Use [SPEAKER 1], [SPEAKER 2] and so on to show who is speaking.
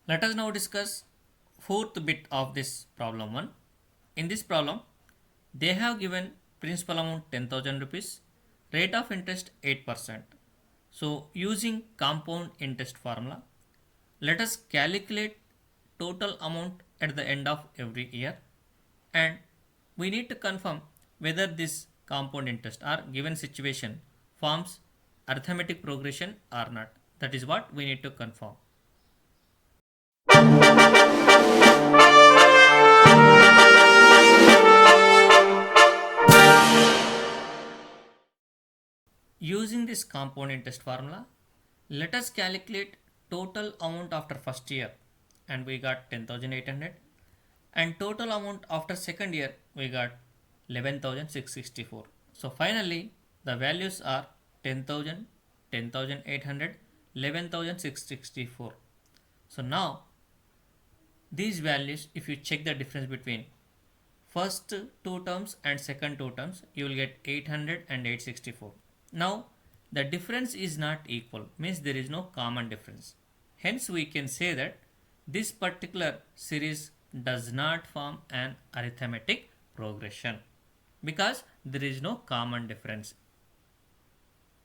[SPEAKER 1] Let us now discuss fourth bit of this problem 1. In this problem, they have given principal amount 10,000 rupees, rate of interest 8%. So using compound interest formula, let us calculate total amount at the end of every year, and we need to confirm whether this compound interest or given situation forms arithmetic progression or not. That is what we need to confirm. Using this compound interest formula, let us calculate total amount after first year, and we got 10,800, and total amount after second year we got 11,664. So finally the values are 10,000, 10,800, 11,664. So now these values, if you check the difference between first two terms and second two terms, you will get 800 and 864. Now the difference is not equal, means there is no common difference. Hence we can say that this particular series does not form an arithmetic progression because there is no common difference